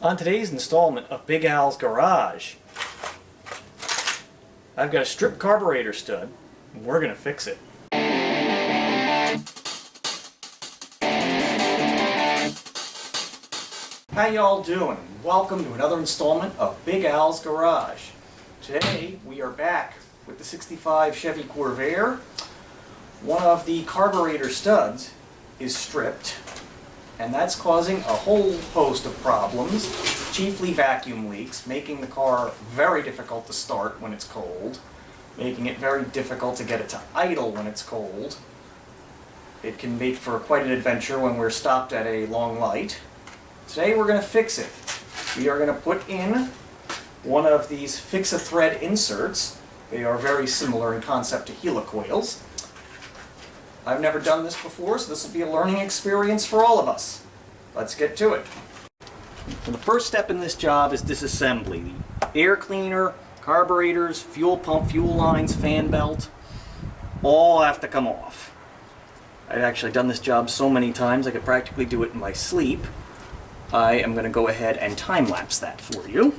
On today's installment of Big Al's Garage, I've got a stripped carburetor stud, and we're going to fix it. How y'all doing? Welcome to another installment of Big Al's Garage. Today we are back with the 65 Chevy Corvair. One of the carburetor studs is stripped, and that's causing a whole host of problems, chiefly vacuum leaks, making the car very difficult to start when it's cold, making it very difficult to get it to idle when it's cold. It can make for quite an adventure when we're stopped at a long light. Today we're going to fix it. We are going to put in one of these fix-a-thread inserts. They are very similar in concept to helicoils. I've never done this before, so this will be a learning experience for all of us. Let's get to it. So the first step in this job is disassembly. The air cleaner, carburetors, fuel pump, fuel lines, fan belt, all have to come off. I've actually done this job so many times I could practically do it in my sleep. I am going to go ahead and time-lapse that for you.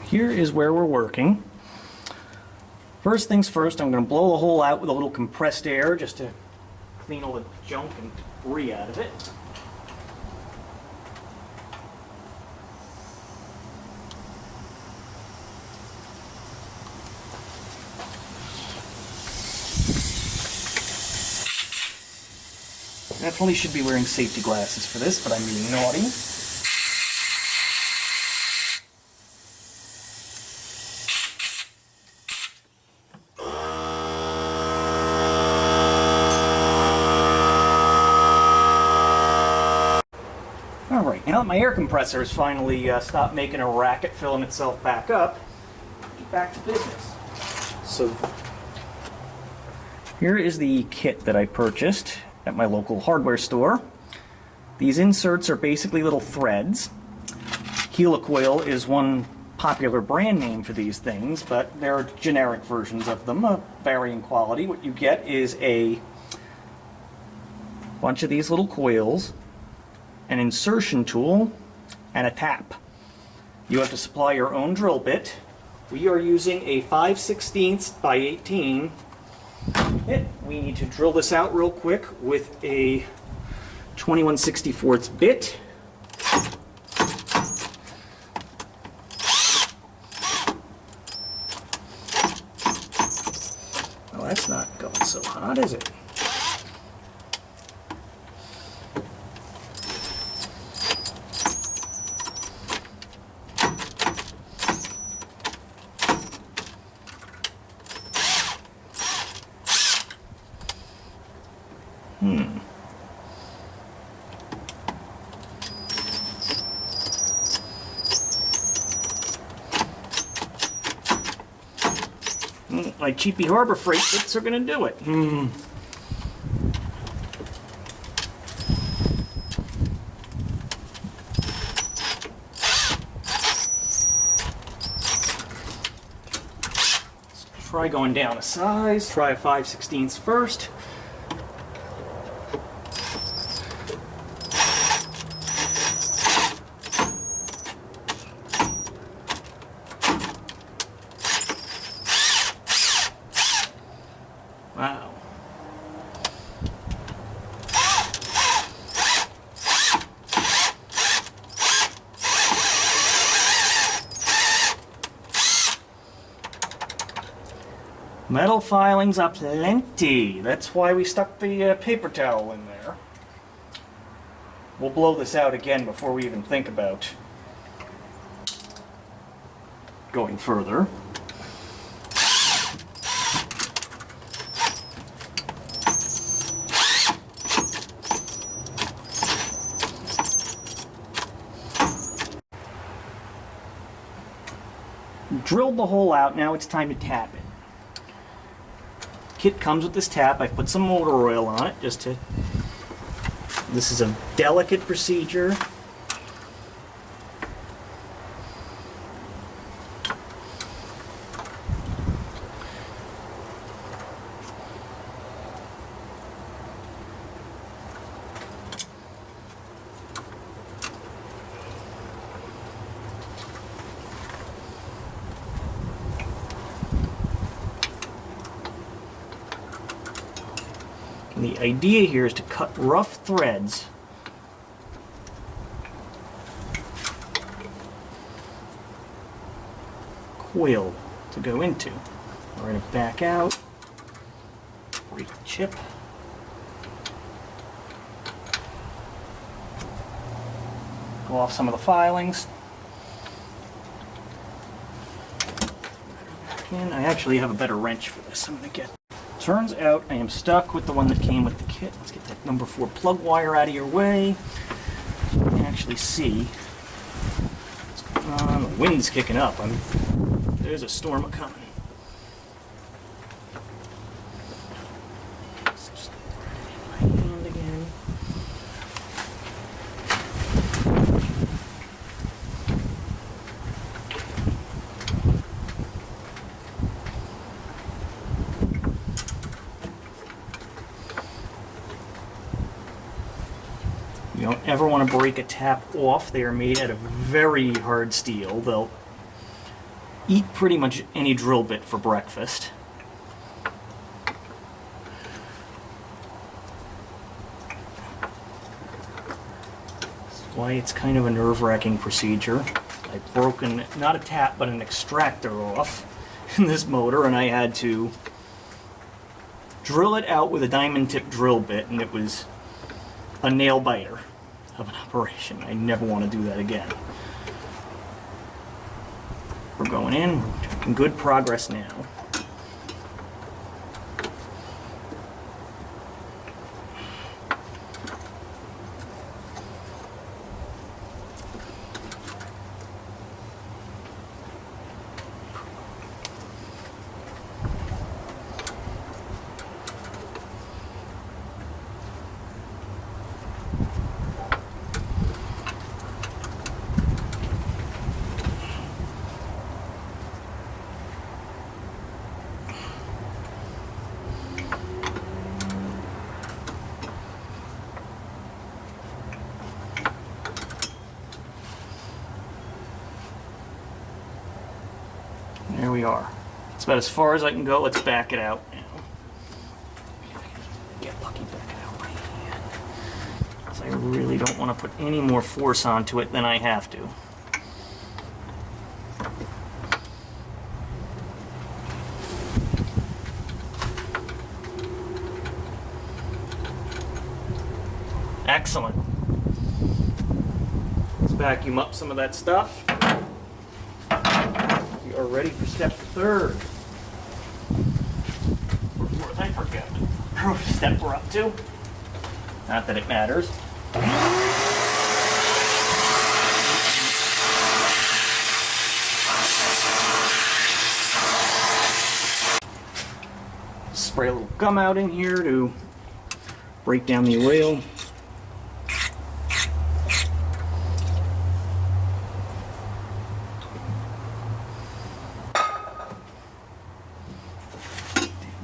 Here is where we're working. First things first, I'm going to blow the hole out with a little compressed air just to clean all the junk and debris out of it. Definitely should be wearing safety glasses for this, but I'm being naughty. Alright, now that my air compressor has finally stopped making a racket filling itself back up, get back to business. So, here is the kit that I purchased at my local hardware store. These inserts are basically little threads. Helicoil is one popular brand name for these things, but there are generic versions of them of varying quality. What you get is a bunch of these little coils, an insertion tool, and a tap. You have to supply your own drill bit. We are using a 5/16 by 18 bit. We need to drill this out real quick with a 21/64 bit. Well, that's not going so hot, is it? My cheapy Harbor Freight bits are going to do it. Let's try going down a size. Try a 5/16 first. Wow. Metal filings aplenty. That's why we stuck the paper towel in there. We'll blow this out again before we even think about going further. Drilled the hole out, now it's time to tap it. Kit comes with this tap. I've put some motor oil on it just to... This is a delicate procedure. And the idea here is to cut rough threads coil to go into. We're going to back out, break the chip. Go off some of the filings. And I actually have a better wrench for this. I'm going to get... Turns out I am stuck with the one that came with the kit. Let's get that number 4 plug wire out of your way. So you can actually see what's going on. The wind's kicking up. There's a storm coming. Just in my hand again. You don't ever want to break a tap off. They are made out of very hard steel. They'll eat pretty much any drill bit for breakfast. That's why it's kind of a nerve-wracking procedure. I've broken, not a tap, but an extractor off in this motor, and I had to drill it out with a diamond tip drill bit, and it was a nail biter of an operation. I never want to do that again. We're going in, we're making good progress now. There we are. It's about as far as I can go. Let's back it out now. Maybe I can get lucky back it out by hand. Because I really don't want to put any more force onto it than I have to. Excellent. Let's vacuum up some of that stuff. We are ready for step 3. Or 4th, I forget what step we're up to. Not that it matters. Spray a little gum out in here to break down the oil.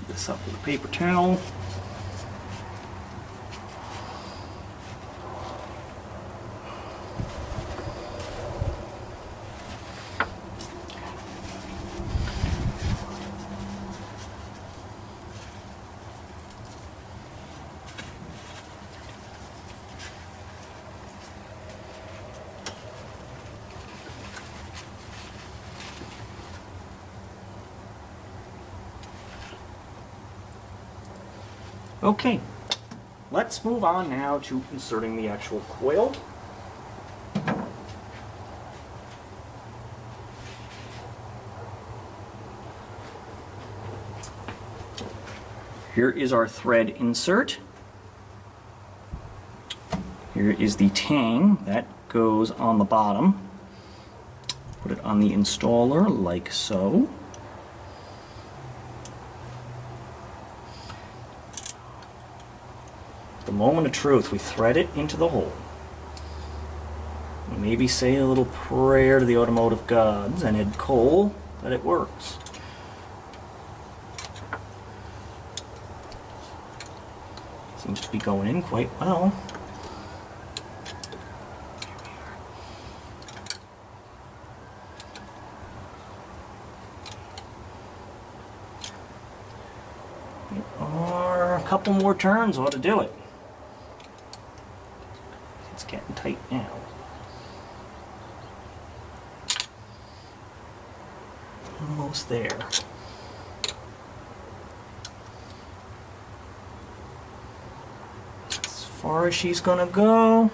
This up with a paper towel. Okay, let's move on now to inserting the actual coil. Here is our thread insert. Here is the tang that goes on the bottom. Put it on the installer like so. The moment of truth, we thread it into the hole. Maybe say a little prayer to the automotive gods and Ed Cole that it works. Seems to be going in quite well. Or a couple more turns ought to do it. It's getting tight now. Almost there. As far as she's gonna go.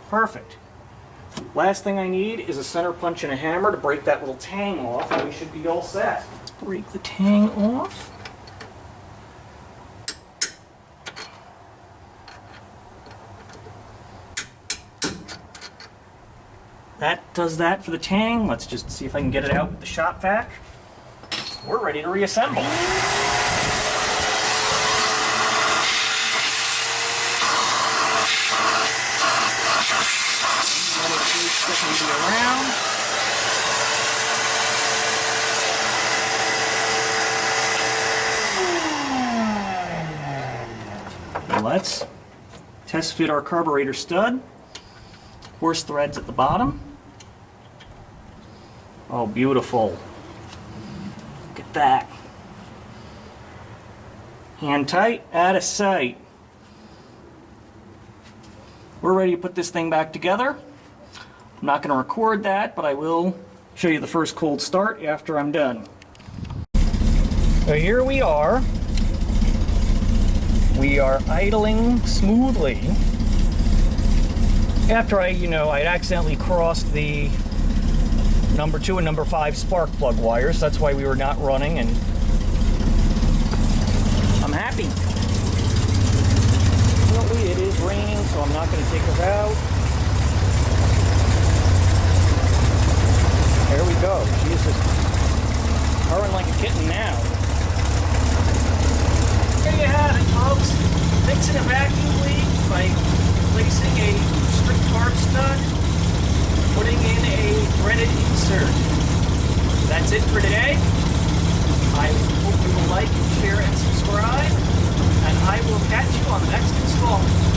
Perfect. Last thing I need is a center punch and a hammer to break that little tang off, and we should be all set. Let's break the tang off. That does that for the tang. Let's just see if I can get it out with the shop vac. We're ready to reassemble. Let's test fit our carburetor stud. Horse threads at the bottom. Oh, beautiful. Look at that. Hand tight, out of sight. We're ready to put this thing back together. I'm not going to record that, but I will show you the first cold start after I'm done. So here we are. We are idling smoothly. After I'd accidentally crossed the number 2 and number 5 spark plug wires. That's why we were not running, and I'm happy. Fortunately, it is raining, so I'm not going to take her out. There we go. She is just purring like a kitten now. There you have it, folks. Fixing a vacuum leak by placing a strict carb stud, putting in a threaded insert. That's it for today. I hope you will like, share, and subscribe, and I will catch you on the next installment.